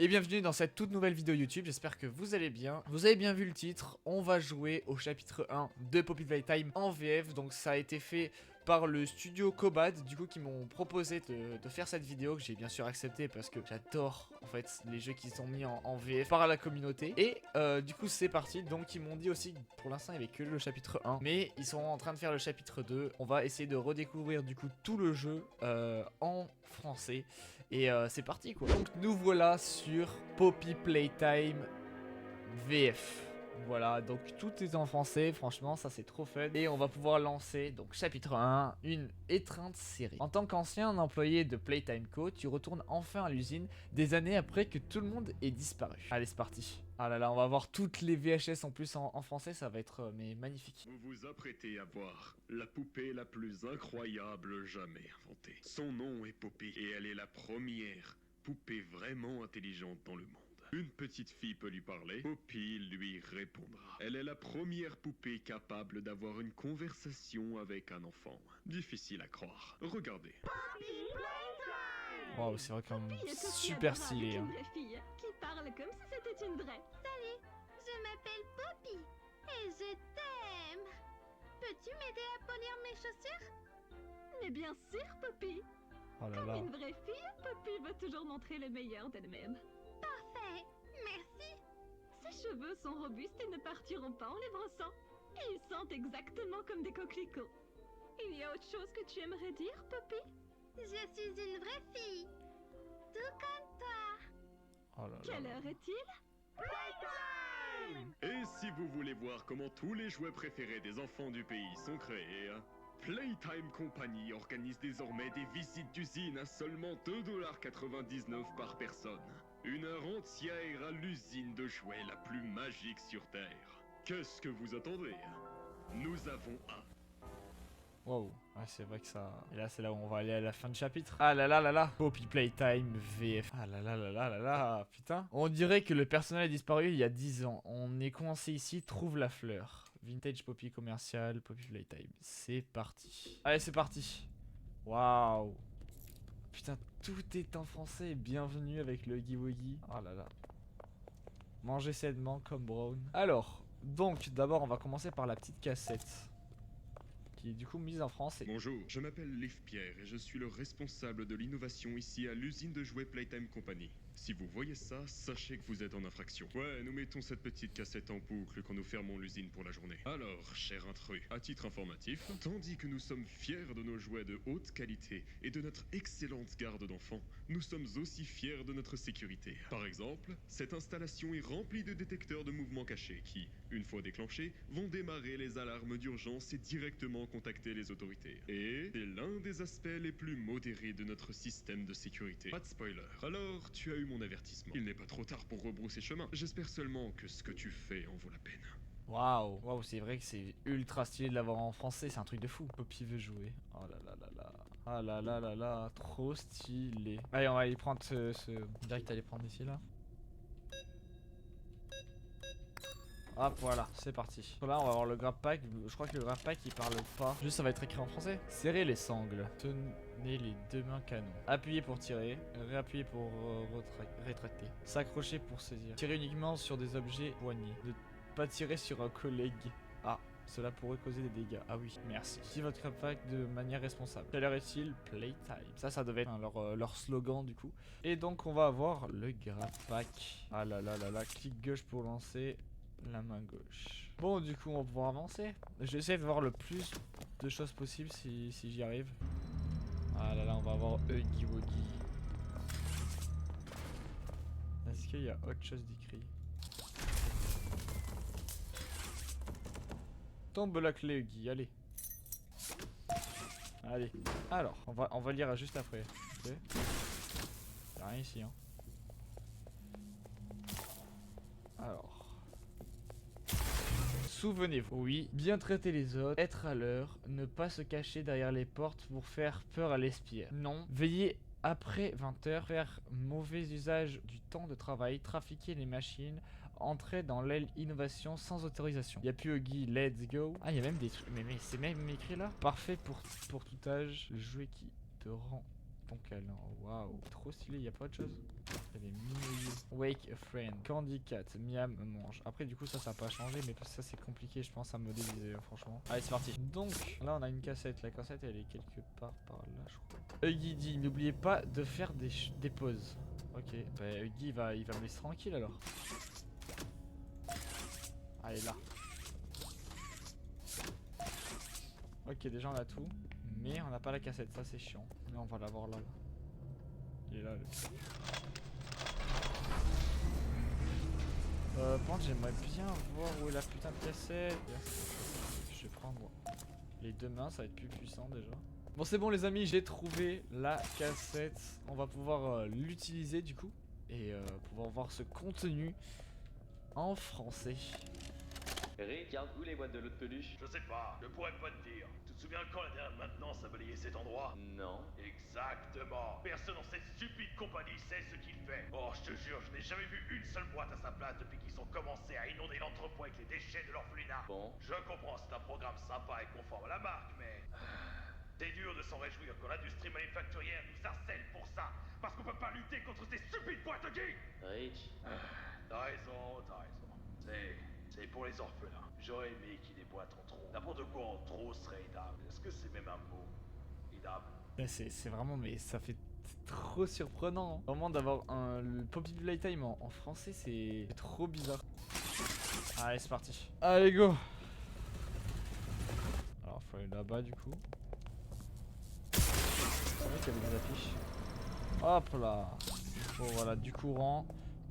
Et bienvenue dans cette toute nouvelle vidéo YouTube, j'espère que vous allez bien. Vous avez bien vu le titre, on va jouer au chapitre 1 de Poppy Playtime en VF. Donc ça a été fait par le studio Cobad, du coup qui m'ont proposé de faire cette vidéo, que j'ai bien sûr accepté parce que j'adore en fait les jeux qui sont mis en VF par la communauté. Et du coup c'est parti, donc ils m'ont dit aussi que pour l'instant il n'y avait que le chapitre 1, mais ils sont en train de faire le chapitre 2. On va essayer de redécouvrir du coup tout le jeu en français. Et c'est parti quoi. Donc nous voilà sur Poppy Playtime VF. Voilà, donc tout est en français, franchement ça c'est trop fun. Et on va pouvoir lancer, donc chapitre 1, une étreinte série. En tant qu'ancien employé de Playtime Co, tu retournes enfin à l'usine des années après que tout le monde ait disparu. Allez c'est parti. Ah là là, on va voir toutes les VHS en plus en français, ça va être mais magnifique. Vous vous apprêtez à voir la poupée la plus incroyable jamais inventée. Son nom est Poppy et elle est la première poupée vraiment intelligente dans le monde. Une petite fille peut lui parler, Poppy lui répondra. Elle est la première poupée capable d'avoir une conversation avec un enfant. Difficile à croire. Regardez. Waouh, c'est vrai quand même Poppy est aussi super adorable stylé. qu'une vraie fille qui parle comme si c'était une vraie. Salut, je m'appelle Poppy et je t'aime. Peux-tu m'aider à polir mes chaussures? Mais bien sûr, Poppy. Oh là Comme là. une vraie fille, Poppy veut toujours montrer le meilleur d'elle-même. Parfait, merci. Ses cheveux sont robustes et ne partiront pas en les brossant. Et ils sentent exactement comme des coquelicots. Il y a autre chose que tu aimerais dire, Poppy? Je suis une vraie fille, tout comme toi. Oh là là. Quelle heure est-il? Et si vous voulez voir comment tous les jouets préférés des enfants du pays sont créés, Playtime Company organise désormais des visites d'usine à seulement 2,99$ par personne. Une heure entière à l'usine de jouets la plus magique sur Terre. Qu'est-ce que vous attendez? Nous avons un. Wow, ouais, c'est vrai que ça... Et là, c'est là où on va aller à la fin de chapitre. Ah là là là là. Poppy Playtime VF. Ah là là là là là là. Putain. On dirait que le personnel a disparu il y a 10 ans. On est coincé ici, trouve la fleur. Vintage Poppy commercial, Poppy Playtime. C'est parti. Allez, c'est parti. Waouh. Putain, tout est en français. Bienvenue avec le Huggy Wuggy. Oh là là. Manger sainement comme Brown. Alors, donc, d'abord, on va commencer par la petite cassette, qui est du coup mise en français. Bonjour, je m'appelle Liv Pierre et je suis le responsable de l'innovation ici à l'usine de jouets Playtime Company. Si vous voyez ça, sachez que vous êtes en infraction. Ouais, nous mettons cette petite cassette en boucle quand nous fermons l'usine pour la journée. Alors, cher intrus, à titre informatif, tandis que nous sommes fiers de nos jouets de haute qualité et de notre excellente garde d'enfants, nous sommes aussi fiers de notre sécurité. Par exemple, cette installation est remplie de détecteurs de mouvements cachés qui, une fois déclenchés, vont démarrer les alarmes d'urgence et directement contacter les autorités. Et c'est l'un des aspects les plus modérés de notre système de sécurité. Pas de spoiler. Alors, tu as eu mon avertissement. Il n'est pas trop tard pour rebrousser chemin. J'espère seulement que ce que tu fais en vaut la peine. Waouh, waouh, c'est vrai que c'est ultra stylé de l'avoir en français, c'est un truc de fou. Poppy veut jouer. Oh là là là là. Ah là là là là, trop stylé. Allez, on va aller prendre ce... Direct, aller prendre ici là. Hop, voilà, c'est parti. Là, on va avoir le grab pack. Je crois que le grab pack il parle pas. Juste, ça va être écrit en français. Serrez les sangles. Tenez les deux mains canon. Appuyez pour tirer. Réappuyez pour rétracter. S'accrocher pour saisir. Tirer uniquement sur des objets poignés. Ne pas tirer sur un collègue. Ah, cela pourrait causer des dégâts. Ah oui, merci. Utilisez votre grab pack de manière responsable. Quelle heure est-il? Playtime. Ça devait être leur slogan du coup. Et donc, on va avoir le grab pack. Ah là là là là. Clic gauche pour lancer. La main gauche. Bon, du coup, on va pouvoir avancer. J'essaie de voir le plus de choses possible si j'y arrive. Ah là là, on va avoir Huggy Wuggy. Est-ce qu'il y a autre chose d'écrit? Tombe la clé, Huggy, allez. Allez. Alors, on va lire juste après. Ok. Y'a rien ici, hein. Alors. Souvenez-vous, oui, bien traiter les autres, être à l'heure, ne pas se cacher derrière les portes pour faire peur à l'espière. Non, veiller après 20h, faire mauvais usage du temps de travail, trafiquer les machines, entrer dans l'aile innovation sans autorisation. Y'a plus Huggy, let's go. Ah, y'a même des trucs, mais c'est même écrit là. Parfait pour tout âge, le jouet qui te rend ton câlin. Waouh, trop stylé, y a pas autre chose? Il y a des mini Wake a Friend, Candy Cat, Miam mange. Après du coup ça a pas changé, mais ça c'est compliqué je pense à modéliser franchement. Allez c'est parti. Donc là on a une cassette, la cassette elle est quelque part par là je crois. Huggy dit n'oubliez pas de faire des pauses. Ok, bah Huggy il va me laisser tranquille alors. Allez là. Ok déjà on a tout, mais on n'a pas la cassette, ça c'est chiant. Mais on va l'avoir là. Il est là le... Par contre j'aimerais bien voir où est la putain de cassette. Je vais prendre les deux mains, ça va être plus puissant déjà. Bon c'est bon les amis, j'ai trouvé la cassette. On va pouvoir l'utiliser du coup. Et pouvoir voir ce contenu en français. Rick, garde où les boîtes de l'eau de peluche? Je sais pas, je pourrais pas te dire. Tu te souviens quand la dernière maintenance a balayé cet endroit? Non. Exactement. Personne dans cette stupide compagnie sait ce qu'il fait. Oh, je te jure, je n'ai jamais vu une seule boîte à sa place depuis qu'ils ont commencé à inonder l'entrepôt avec les déchets de l'orphelinat. Bon. Je comprends, c'est un programme sympa et conforme à la marque, mais... C'est dur de s'en réjouir quand l'industrie manufacturière nous harcèle pour ça. Parce qu'on peut pas lutter contre ces stupides boîtes de geeks. Rich. T'as raison, t'as raison. C'est pour les orphelins. J'aurais aimé qu'il y ait des boîtes en trop. N'importe quoi en trop serait aidable. Est-ce que c'est même un mot? Aidable? C'est vraiment, mais ça fait trop surprenant. Hein. Vraiment d'avoir le Poppy Playtime en français, c'est trop bizarre. Allez, c'est parti. Allez, go. Alors, faut aller là-bas du coup. C'est vrai qu'il y avait des affiches. Hop là. Bon, voilà, du courant.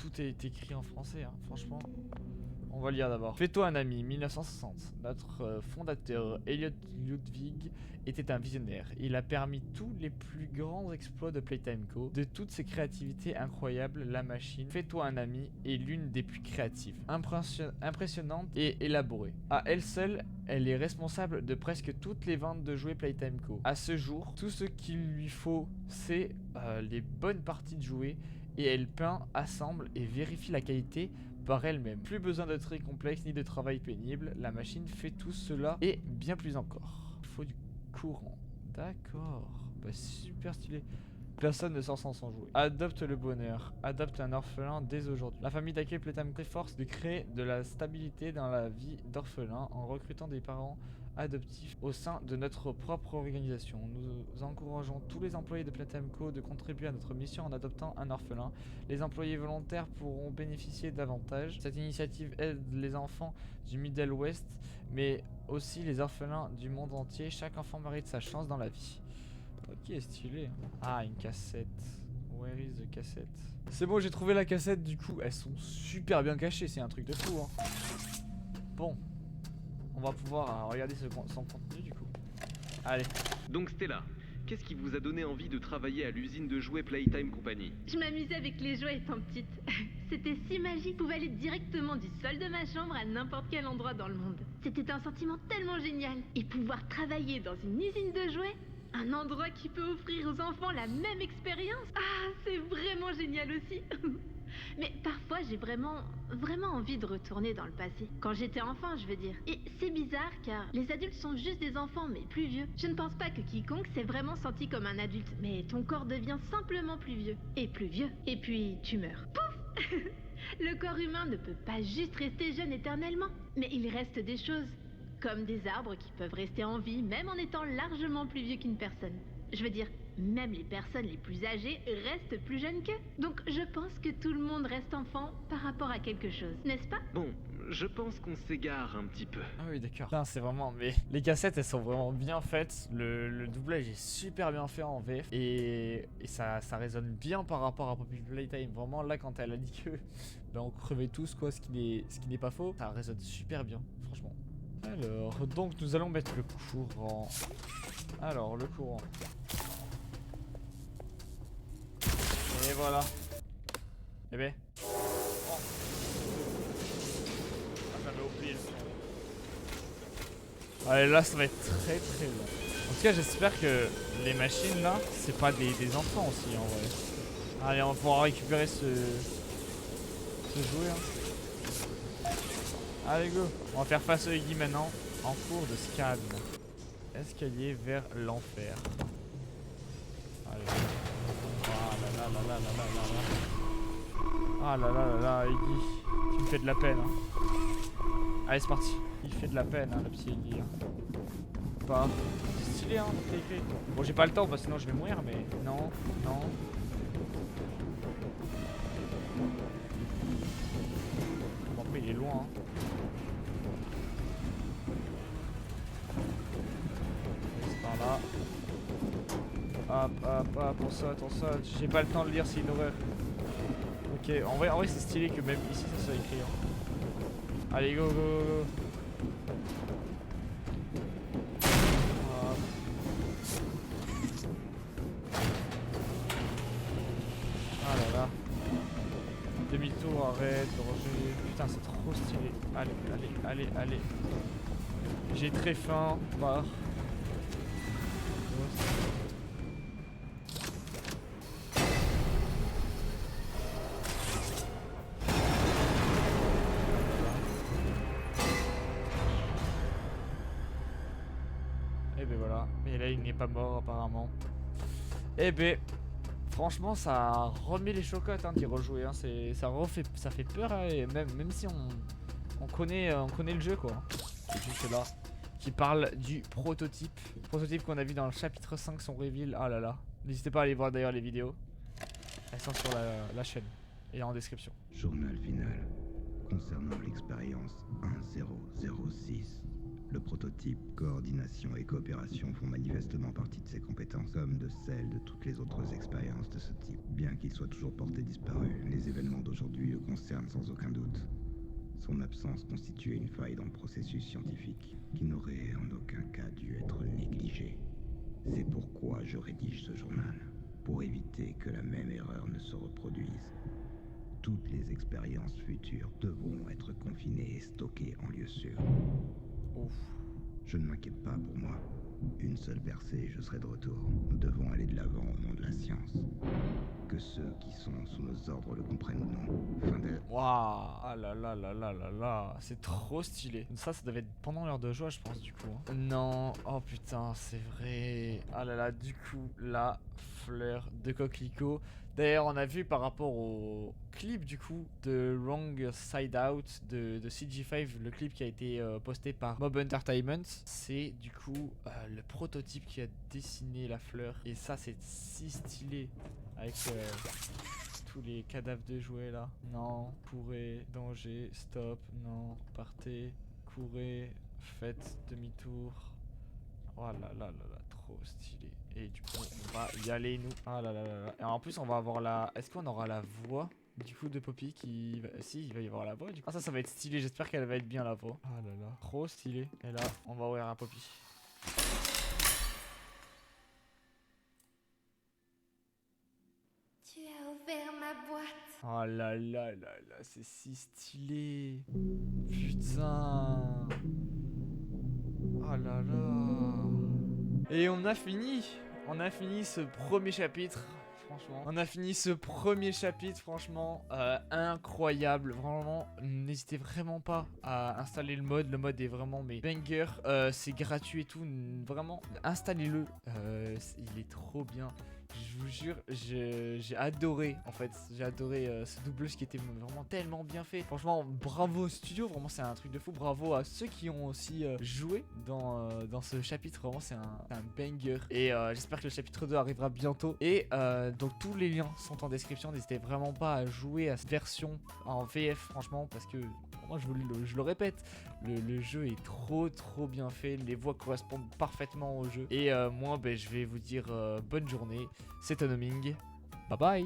Tout est écrit en français, hein, franchement. On va lire d'abord. Fais-toi un ami, 1960. Notre fondateur, Elliot Ludwig, était un visionnaire. Il a permis tous les plus grands exploits de Playtime Co. De toutes ses créativités incroyables, la machine Fais-toi un ami est l'une des plus créatives, impressionnante et élaborée. À elle seule, elle est responsable de presque toutes les ventes de jouets Playtime Co. À ce jour, tout ce qu'il lui faut, c'est les bonnes parties de jouets et elle peint, assemble et vérifie la qualité par elle-même. Plus besoin de tri complexe ni de travail pénible, la machine fait tout cela et bien plus encore. Il faut du courant. D'accord. Bah super stylé. Personne ne s'en sent sans jouer. Adopte le bonheur. Adopte un orphelin dès aujourd'hui. La famille d'accueil Playtime Co s'efforce de créer de la stabilité dans la vie d'orphelins en recrutant des parents adoptifs au sein de notre propre organisation. Nous encourageons tous les employés de Playtime Co de contribuer à notre mission en adoptant un orphelin. Les employés volontaires pourront bénéficier d'avantages. Cette initiative aide les enfants du Middle West, mais aussi les orphelins du monde entier. Chaque enfant mérite sa chance dans la vie. Ok, stylé. Ah, une cassette. Where is the cassette? C'est bon, j'ai trouvé la cassette du coup. Elles sont super bien cachées, c'est un truc de fou. Hein. Bon. On va pouvoir regarder son contenu du coup. Allez. Donc Stella, qu'est-ce qui vous a donné envie de travailler à l'usine de jouets Playtime Company? Je m'amusais avec les jouets étant petite. C'était si magique, je pouvais aller directement du sol de ma chambre à n'importe quel endroit dans le monde. C'était un sentiment tellement génial. Et pouvoir travailler dans une usine de jouets, un endroit qui peut offrir aux enfants la même expérience. Ah, c'est vraiment génial aussi. Mais parfois j'ai vraiment envie de retourner dans le passé. Quand j'étais enfant, je veux dire. Et c'est bizarre car les adultes sont juste des enfants mais plus vieux. Je ne pense pas que quiconque s'est vraiment senti comme un adulte. Mais ton corps devient simplement plus vieux. Et plus vieux. Et puis tu meurs. Pouf. Le corps humain ne peut pas juste rester jeune éternellement. Mais il reste des choses. Comme des arbres qui peuvent rester en vie même en étant largement plus vieux qu'une personne. Je veux dire, même les personnes les plus âgées restent plus jeunes qu'eux. Donc je pense que tout le monde reste enfant par rapport à quelque chose, n'est-ce pas? Bon, je pense qu'on s'égare un petit peu. Ah oui d'accord. C'est vraiment, mais les cassettes elles sont vraiment bien faites. Le doublage est super bien fait en VF. Et ça résonne bien par rapport à Poppy Playtime. Vraiment là quand elle a dit que on crevait tous quoi, ce qui n'est pas faux. Ça résonne super bien, franchement. Alors, donc nous allons mettre le courant. Alors, le courant. Et voilà. Eh ben. Oh. Ah, j'avais oublié le son. Allez, là, ça va être très très long. En tout cas, j'espère que les machines là, c'est pas des enfants aussi en vrai. Allez, on va pouvoir récupérer ce jouet. Hein. Allez, go. On va faire face au Huggy maintenant en cours de SCAD. Escalier vers l'enfer. Allez. là là là là là là là. Ah là là là là, Iggy, tu me fais de la peine. Hein. Allez, c'est parti. Il fait de la peine, hein, le petit Iggy. Hein. Pas. C'est stylé, hein, donc écrit. Bon, j'ai pas le temps, parce que sinon je vais mourir, mais non, non. Bon, après, il est loin. Hein. C'est par là. Hop, hop, hop, on saute, on saute. J'ai pas le temps de lire, c'est une horreur. Ok, en vrai c'est stylé que même ici ça soit écrit. Hein. Allez, go, go, go, go. Hop. Ah là là. Demi-tour, arrête, danger. Putain, c'est trop stylé. Allez, allez, allez, allez. J'ai très faim, part. Et ben voilà, mais là il n'est pas mort apparemment. Et ben franchement ça remet les chocottes hein, d'y rejouer, hein. Ça fait peur hein, et même si on connaît le jeu quoi. Juste là, qui parle du prototype qu'on a vu dans le chapitre 5, son reveal. Ah là là, n'hésitez pas à aller voir d'ailleurs les vidéos. Elles sont sur la chaîne et en description. Journal final. Concernant l'expérience 1006, le prototype, coordination et coopération font manifestement partie de ses compétences, comme de celles de toutes les autres expériences de ce type. Bien qu'il soit toujours porté disparu, les événements d'aujourd'hui le concernent sans aucun doute. Son absence constituait une faille dans le processus scientifique, qui n'aurait en aucun cas dû être négligée. C'est pourquoi je rédige ce journal, pour éviter que la même erreur ne se reproduise. Toutes les expériences futures devront être confinées et stockées en lieu sûr. Ouf. Je ne m'inquiète pas pour moi. Une seule percée et je serai de retour. Nous devons aller de l'avant au nom de la science. Que ceux qui sont sous nos ordres le comprennent ou non. Fin de... Waouh. Ah là là là là là là. C'est trop stylé. Ça devait être pendant l'heure de joie je pense du coup. Hein. Non. Oh putain c'est vrai. Ah là là du coup la fleur de coquelicot. D'ailleurs on a vu par rapport au clip du coup de Wrong Side Out de CG5, le clip qui a été posté par Mob Entertainment. C'est du coup le prototype qui a dessiné la fleur. Et ça c'est si stylé. Avec tous les cadavres de jouets là. Non, courez, danger, stop, non, partez, courez, faites demi-tour. Oh là là là là, trop stylé. Et du coup, on va y aller nous. Ah là là là là. Et en plus, on va avoir la... Est-ce qu'on aura la voix du coup de Poppy qui... Si, il va y avoir la voix du coup. Ah ça va être stylé, j'espère qu'elle va être bien la voix. Ah là là, trop stylé. Et là, on va ouvrir un Poppy. Tu as ouvert ma boîte. Oh là là là là, c'est si stylé. Putain. Oh là là. Et on a fini ce premier chapitre. Franchement, on a fini ce premier chapitre, franchement, incroyable, vraiment, n'hésitez vraiment pas à installer le mode est vraiment mais banger, c'est gratuit et tout, vraiment, installez-le, il est trop bien. Je vous jure, j'ai adoré en fait, j'ai adoré ce doublage qui était vraiment tellement bien fait. Franchement, bravo au studio, vraiment c'est un truc de fou. Bravo à ceux qui ont aussi joué dans ce chapitre, vraiment c'est un banger. Et j'espère que le chapitre 2 arrivera bientôt. Et donc tous les liens sont en description, n'hésitez vraiment pas à jouer à cette version en VF franchement, parce que moi je le répète, le jeu est trop bien fait, les voix correspondent parfaitement au jeu. Et moi je vais vous dire bonne journée, c'est Anoming, bye bye.